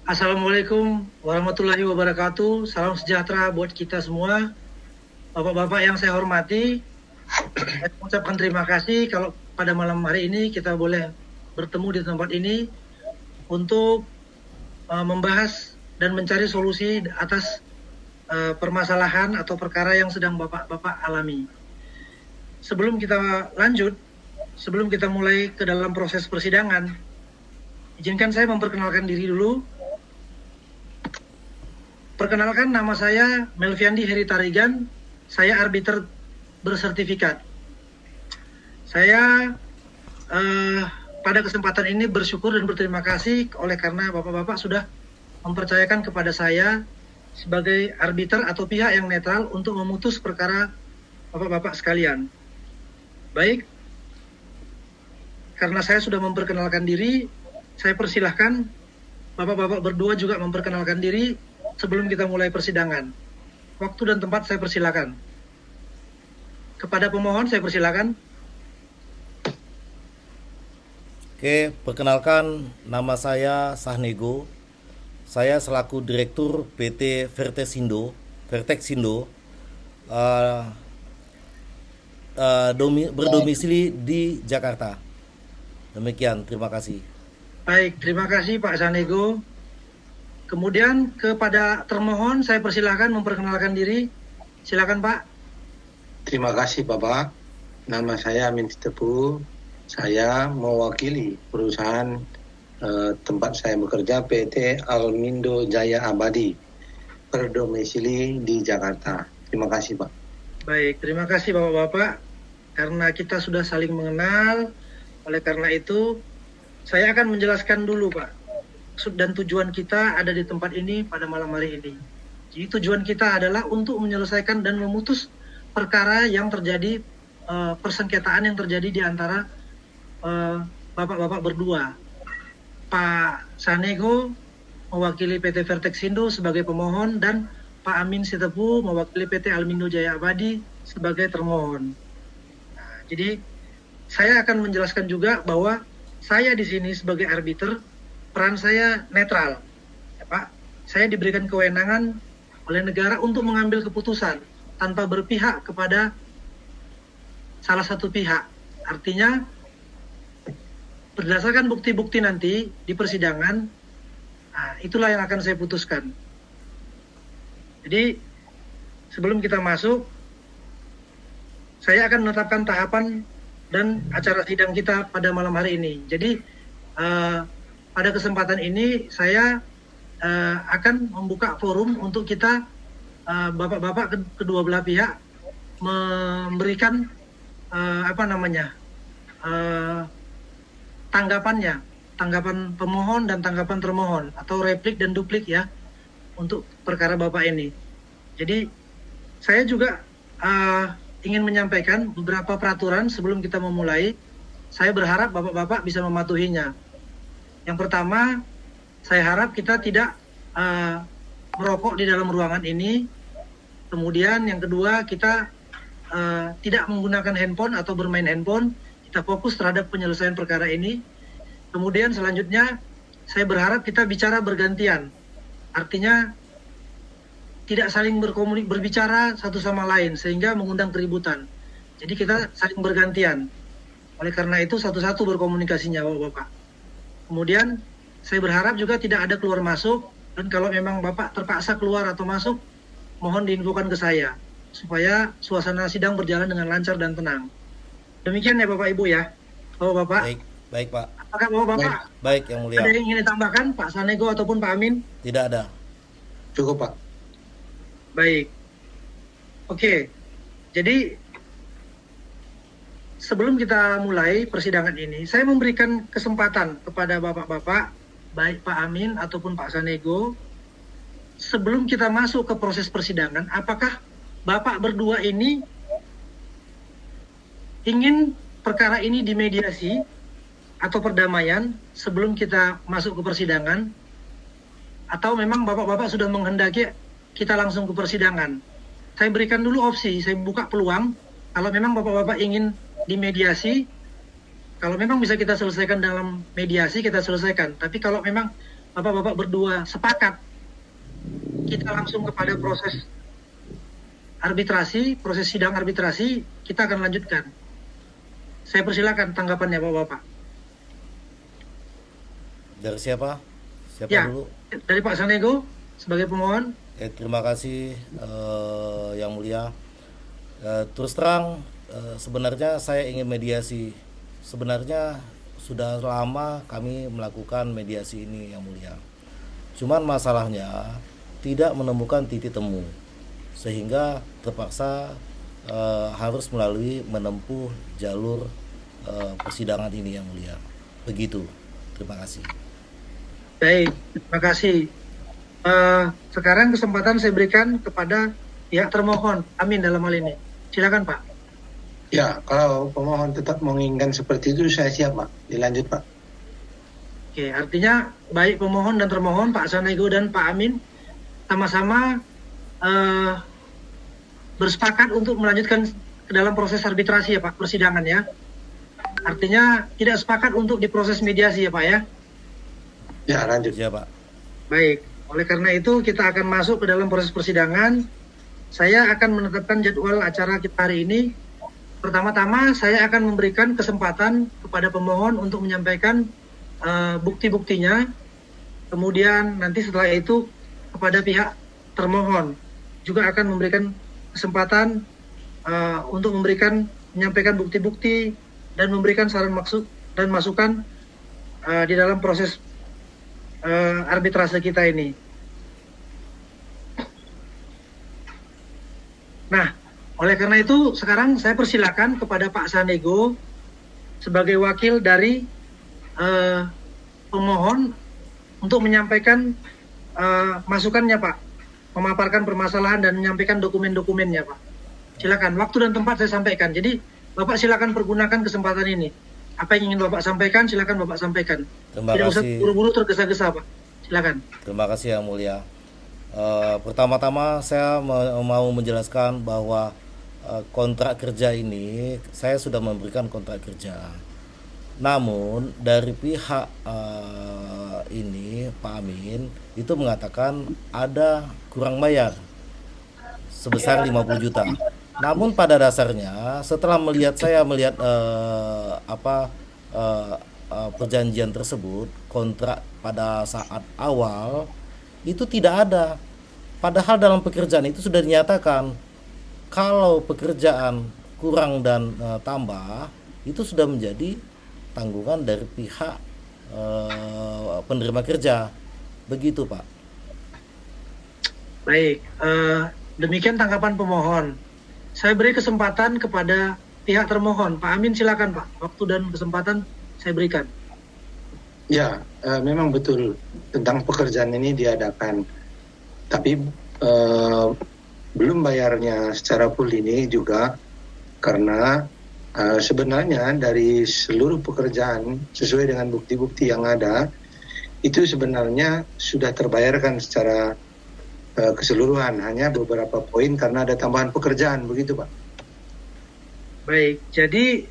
Assalamualaikum warahmatullahi wabarakatuh. Salam sejahtera buat kita semua. Bapak-bapak yang saya hormati, saya mengucapkan terima kasih kalau pada malam hari ini kita boleh bertemu di tempat ini untuk membahas dan mencari solusi atas permasalahan atau perkara yang sedang bapak-bapak alami. Sebelum kita lanjut, sebelum kita mulai ke dalam proses persidangan, izinkan saya memperkenalkan diri dulu. Perkenalkan, nama saya Melviandi Heri Tarigan, saya arbiter bersertifikat. Saya pada kesempatan ini bersyukur dan berterima kasih oleh karena bapak-bapak sudah mempercayakan kepada saya sebagai arbiter atau pihak yang netral untuk memutus perkara bapak-bapak sekalian. Baik, karena saya sudah memperkenalkan diri, saya persilahkan bapak-bapak berdua juga memperkenalkan diri sebelum kita mulai persidangan. Waktu dan tempat saya persilakan. Kepada pemohon saya persilakan. Oke, perkenalkan nama saya Sahnego. Saya selaku Direktur PT Vertexindo, berdomisili di Jakarta. Demikian, terima kasih. Baik, terima kasih Pak Sanego. Kemudian kepada termohon saya persilahkan memperkenalkan diri. Silakan Pak. Terima kasih Bapak. Nama saya Amin Sitepu. Saya mewakili perusahaan tempat saya bekerja PT Almindo Jaya Abadi berdomisili di Jakarta. Terima kasih Pak. Baik, terima kasih Bapak-bapak. Karena kita sudah saling mengenal, oleh karena itu saya akan menjelaskan dulu Pak. Maksud dan tujuan kita ada di tempat ini pada malam hari ini. Jadi tujuan kita adalah untuk menyelesaikan dan memutus perkara yang terjadi, persengketaan yang terjadi di antara bapak-bapak berdua. Pak Sanego mewakili PT Vertexindo sebagai pemohon dan Pak Amin Sitepu mewakili PT Almindo Jaya Abadi sebagai termohon. Nah, jadi saya akan menjelaskan juga bahwa saya di sini sebagai arbiter, peran saya netral, ya Pak. Saya diberikan kewenangan oleh negara untuk mengambil keputusan tanpa berpihak kepada salah satu pihak. Artinya, berdasarkan bukti-bukti nanti di persidangan, nah, itulah yang akan saya putuskan. Jadi, sebelum kita masuk, saya akan menetapkan tahapan dan acara sidang kita pada malam hari ini. Jadi, pada kesempatan ini saya akan membuka forum untuk kita bapak-bapak kedua belah pihak memberikan tanggapan pemohon dan tanggapan termohon atau replik dan duplik ya untuk perkara bapak ini. Jadi saya juga ingin menyampaikan beberapa peraturan sebelum kita memulai. Saya berharap bapak-bapak bisa mematuhinya. Yang pertama, saya harap kita tidak merokok di dalam ruangan ini. Kemudian yang kedua, kita tidak menggunakan handphone atau bermain handphone. Kita fokus terhadap penyelesaian perkara ini. Kemudian selanjutnya, saya berharap kita bicara bergantian. Artinya, tidak saling berbicara satu sama lain, sehingga mengundang keributan. Jadi kita saling bergantian. Oleh karena itu, satu-satu berkomunikasinya, Bapak. Kemudian saya berharap juga tidak ada keluar masuk, dan kalau memang Bapak terpaksa keluar atau masuk, mohon diinfokan ke saya supaya suasana sidang berjalan dengan lancar dan tenang. Demikian ya Bapak Ibu ya. Bapak-bapak. Baik Pak. Apakah Bapak-bapak Baik yang mulia. ada yang ingin ditambahkan Pak Sanego ataupun Pak Amin? Tidak ada. Cukup Pak. Baik. Oke. Jadi sebelum kita mulai persidangan ini, saya memberikan kesempatan kepada bapak-bapak, baik Pak Amin ataupun Pak Sanego, sebelum kita masuk ke proses persidangan, apakah bapak berdua ini ingin perkara ini dimediasi atau perdamaian sebelum kita masuk ke persidangan, atau memang bapak-bapak sudah menghendaki kita langsung ke persidangan? Saya berikan dulu opsi, saya buka peluang. Kalau memang bapak-bapak ingin dimediasi, kalau memang bisa kita selesaikan dalam mediasi, kita selesaikan. Tapi kalau memang Bapak-bapak berdua sepakat, kita langsung kepada proses arbitrasi, proses sidang arbitrasi, kita akan lanjutkan. Saya persilakan tanggapannya Bapak-bapak. Dari siapa? Siapa Ya, dulu? dari Pak Sanego sebagai pemohon. Terima kasih Yang Mulia. Terus terang, sebenarnya saya ingin mediasi. Sebenarnya sudah lama kami melakukan mediasi ini, Yang Mulia. Cuman masalahnya tidak menemukan titik temu, sehingga terpaksa harus menempuh jalur persidangan ini, Yang Mulia. Begitu. Terima kasih. Baik, terima kasih. Sekarang kesempatan saya berikan kepada pihak termohon, Amin dalam hal ini. Silakan Pak. Ya, kalau pemohon tetap menginginkan seperti itu, saya siap, Pak. Dilanjut, Pak. Oke, artinya baik pemohon dan termohon, Pak Sanego dan Pak Amin, sama-sama bersepakat untuk melanjutkan ke dalam proses arbitrasi ya Pak, persidangan ya. Artinya tidak sepakat untuk diproses mediasi ya Pak ya. Ya, lanjut. Ya, Pak. Baik, oleh karena itu kita akan masuk ke dalam proses persidangan. Saya akan menetapkan jadwal acara kita hari ini. Pertama-tama saya akan memberikan kesempatan kepada pemohon untuk menyampaikan bukti-buktinya. Kemudian nanti setelah itu kepada pihak termohon juga akan memberikan kesempatan untuk menyampaikan bukti-bukti dan memberikan saran maksud dan masukan di dalam proses arbitrase kita ini. Nah, oleh karena itu sekarang saya persilakan kepada Pak Sanego sebagai wakil dari pemohon untuk menyampaikan masukannya Pak, memaparkan permasalahan dan menyampaikan dokumen-dokumennya Pak. Silakan, waktu dan tempat saya sampaikan. Jadi Bapak silakan pergunakan kesempatan ini. Apa yang ingin Bapak sampaikan, silakan Bapak sampaikan. Tidak usah buru-buru tergesa-gesa Pak. Silakan. Terima kasih Yang Mulia. Pertama-tama saya mau menjelaskan bahwa kontrak kerja ini saya sudah memberikan kontrak kerja. Namun dari pihak ini Pak Amin itu mengatakan ada kurang bayar sebesar 50 juta. Namun pada dasarnya setelah saya melihat perjanjian tersebut, kontrak pada saat awal itu tidak ada. Padahal dalam pekerjaan itu sudah dinyatakan kalau pekerjaan kurang dan tambah itu sudah menjadi tanggungan dari pihak penerima kerja. Begitu Pak. Baik, demikian tanggapan pemohon. Saya beri kesempatan kepada pihak termohon. Pak Amin silakan Pak. Waktu dan kesempatan saya berikan. Ya, memang betul tentang pekerjaan ini diadakan. Tapi belum bayarnya secara full ini juga karena sebenarnya dari seluruh pekerjaan sesuai dengan bukti-bukti yang ada itu sebenarnya sudah terbayarkan secara keseluruhan, hanya beberapa poin karena ada tambahan pekerjaan, begitu Pak. Baik, jadi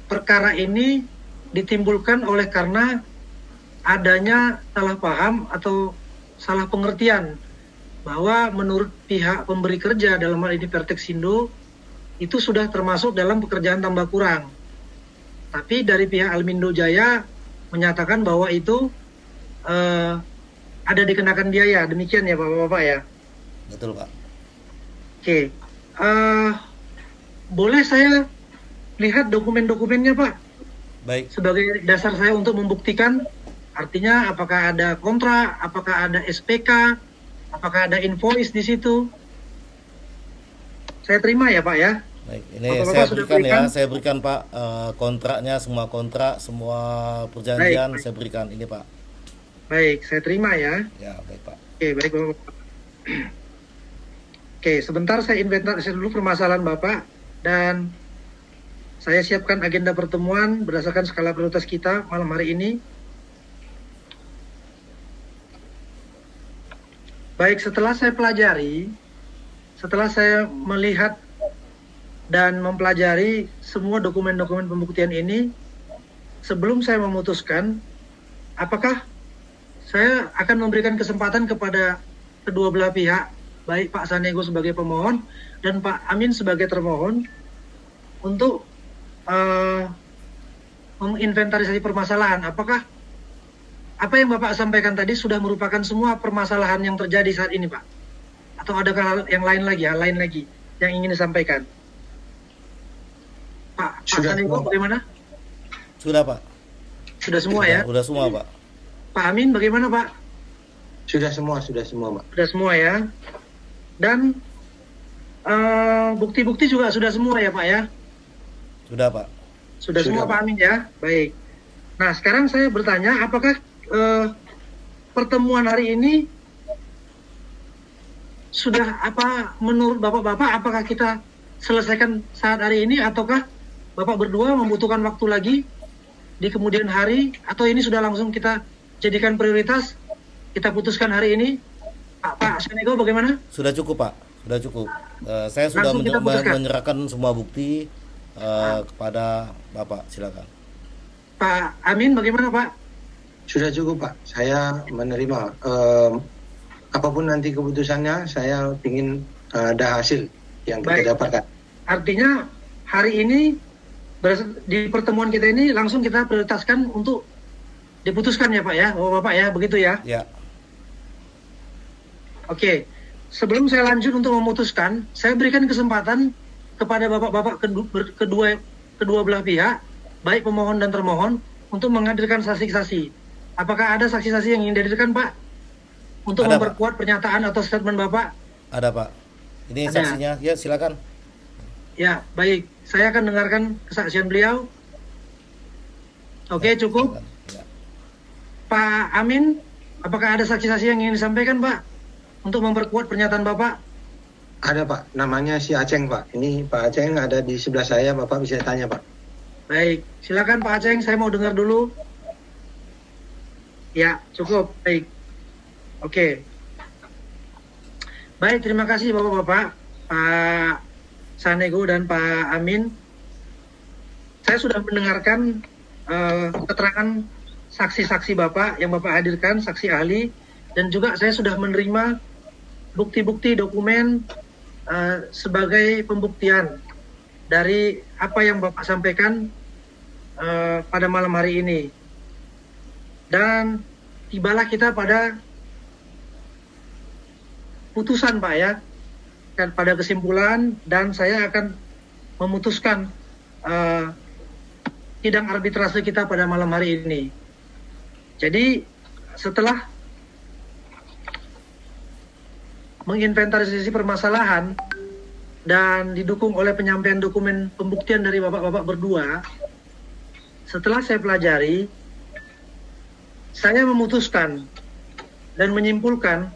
perkara ini ditimbulkan oleh karena adanya salah paham atau salah pengertian bahwa menurut pihak pemberi kerja dalam hal ini Pertexindo itu sudah termasuk dalam pekerjaan tambah kurang. Tapi dari pihak Almindo Jaya menyatakan bahwa itu ada dikenakan biaya. Demikian ya Bapak-Bapak ya? Betul Pak. Oke. Boleh saya lihat dokumen-dokumennya Pak? Baik. Sebagai dasar saya untuk membuktikan, artinya apakah ada kontrak, apakah ada SPK, apakah ada invoice di situ. Saya terima ya Pak ya. Baik, ini Bapak-bapak saya berikan Pak kontraknya, semua kontrak, semua perjanjian baik. Saya berikan ini Pak. Baik, saya terima ya. Ya, baik Pak. Oke, baik Bapak. Oke, sebentar saya inventarisir dulu permasalahan Bapak dan saya siapkan agenda pertemuan berdasarkan skala prioritas kita malam hari ini. Baik, setelah saya pelajari, setelah saya melihat dan mempelajari semua dokumen-dokumen pembuktian ini, sebelum saya memutuskan apakah saya akan memberikan kesempatan kepada kedua belah pihak, baik Pak Sanego sebagai pemohon dan Pak Amin sebagai termohon, untuk menginventarisasi permasalahan. Apakah apa yang Bapak sampaikan tadi sudah merupakan semua permasalahan yang terjadi saat ini, Pak? Atau adakah hal yang lain lagi yang ingin disampaikan? Pak Sanego bagaimana? Sudah, Pak. Sudah semua ya? Sudah semua, Pak. Pak Amin bagaimana, Pak? Sudah semua, Pak. Sudah semua ya. Dan bukti-bukti juga sudah semua ya, Pak ya? Sudah, Pak. Sudah semua, Pak Amin ya? Baik. Nah, sekarang saya bertanya, apakah pertemuan hari ini sudah menurut Bapak-Bapak, apakah kita selesaikan saat hari ini, ataukah Bapak berdua membutuhkan waktu lagi di kemudian hari, atau ini sudah langsung kita jadikan prioritas, kita putuskan hari ini? Pak Sanego bagaimana? Sudah cukup, Pak. Sudah cukup. Saya sudah menyerahkan semua bukti kepada Bapak. Silakan. Pak Amin bagaimana, Pak? Sudah cukup, Pak. Saya menerima apapun nanti keputusannya. Saya ingin ada hasil yang kita dapatkan. Artinya hari ini di pertemuan kita ini langsung kita prioritaskan untuk diputuskan ya, Pak ya, Bapak ya, begitu ya? Ya. Oke, sebelum saya lanjut untuk memutuskan, saya berikan kesempatan kepada Bapak-Bapak kedua belah pihak, baik pemohon dan termohon, untuk menghadirkan saksi-saksi. Apakah ada saksi-saksi yang ingin dihadirkan, Pak? Untuk ada, memperkuat Pak. Pernyataan atau statement Bapak? Ada, Pak. Ini ada. Saksinya, ya silakan. Ya, baik. Saya akan dengarkan kesaksian beliau. Oke, cukup. Ya. Pak Amin, apakah ada saksi-saksi yang ingin disampaikan, Pak? Untuk memperkuat pernyataan Bapak? Ada, Pak. Namanya si Aceng, Pak. Ini Pak Aceng ada di sebelah saya. Bapak bisa tanya, Pak. Baik, silakan Pak Aceng. Saya mau dengar dulu. Ya, cukup. Baik. Oke. Baik, terima kasih Bapak-Bapak, Pak Sanego dan Pak Amin. Saya sudah mendengarkan keterangan saksi-saksi Bapak yang Bapak hadirkan, saksi ahli, dan juga saya sudah menerima bukti-bukti dokumen sebagai pembuktian dari apa yang Bapak sampaikan pada malam hari ini. Dan tibalah kita pada putusan, Pak ya, dan pada kesimpulan, dan saya akan memutuskan sidang arbitrase kita pada malam hari ini. Jadi setelah menginventarisasi permasalahan dan didukung oleh penyampaian dokumen pembuktian dari Bapak-Bapak berdua, setelah saya pelajari, saya memutuskan dan menyimpulkan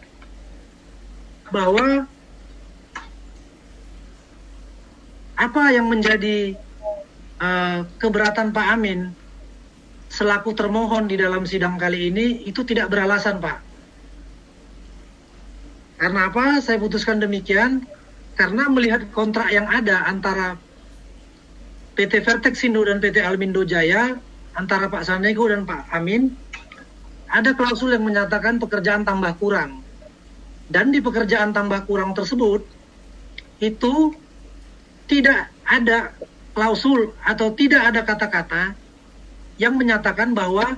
bahwa apa yang menjadi keberatan Pak Amin selaku termohon di dalam sidang kali ini itu tidak beralasan, Pak. Karena apa? Saya putuskan demikian karena melihat kontrak yang ada antara PT Vertexindo dan PT Almindo Jaya, antara Pak Sanego dan Pak Amin, ada klausul yang menyatakan pekerjaan tambah kurang. Dan di pekerjaan tambah kurang tersebut, itu tidak ada klausul atau tidak ada kata-kata yang menyatakan bahwa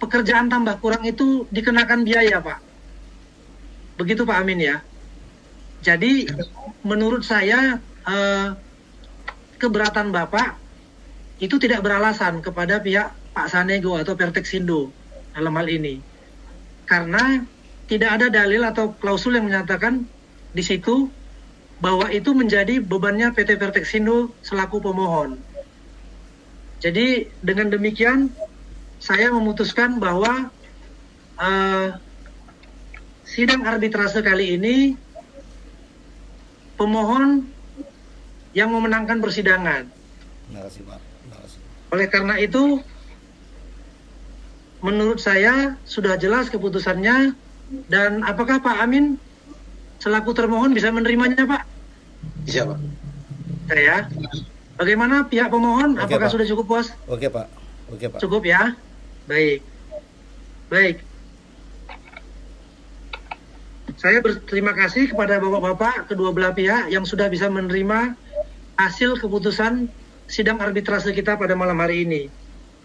pekerjaan tambah kurang itu dikenakan biaya, Pak. Begitu Pak Amin ya. Jadi menurut saya keberatan Bapak itu tidak beralasan kepada pihak Pak Sanego atau Vertexindo dalam hal ini. Karena tidak ada dalil atau klausul yang menyatakan di situ bahwa itu menjadi bebannya PT Vertexindo selaku pemohon. Jadi dengan demikian saya memutuskan bahwa sidang arbitrase kali ini pemohon yang memenangkan persidangan. Terima kasih, Pak. Terima kasih. Oleh karena itu, menurut saya sudah jelas keputusannya, dan apakah Pak Amin selaku termohon bisa menerimanya, Pak? Bisa, Pak. Saya. Bagaimana pihak pemohon? Oke, Apakah Pak. sudah cukup, Bos? Oke, Pak. Oke, Pak. Cukup ya? Baik. Baik. Saya berterima kasih kepada bapak-bapak kedua belah pihak yang sudah bisa menerima hasil keputusan sidang arbitrase kita pada malam hari ini.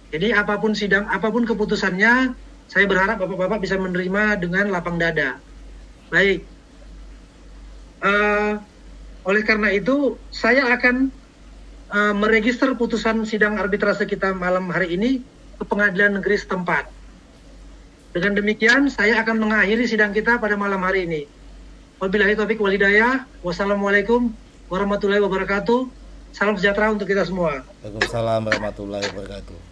Jadi apapun keputusannya, saya berharap bapak-bapak bisa menerima dengan lapang dada. Baik. Oleh karena itu, saya akan meregister putusan sidang arbitrase kita malam hari ini ke pengadilan negeri setempat. Dengan demikian, saya akan mengakhiri sidang kita pada malam hari ini. Wabillahi taufiq wal hidayah. Wassalamualaikum warahmatullahi wabarakatuh. Salam sejahtera untuk kita semua. Waalaikumsalam warahmatullahi wabarakatuh.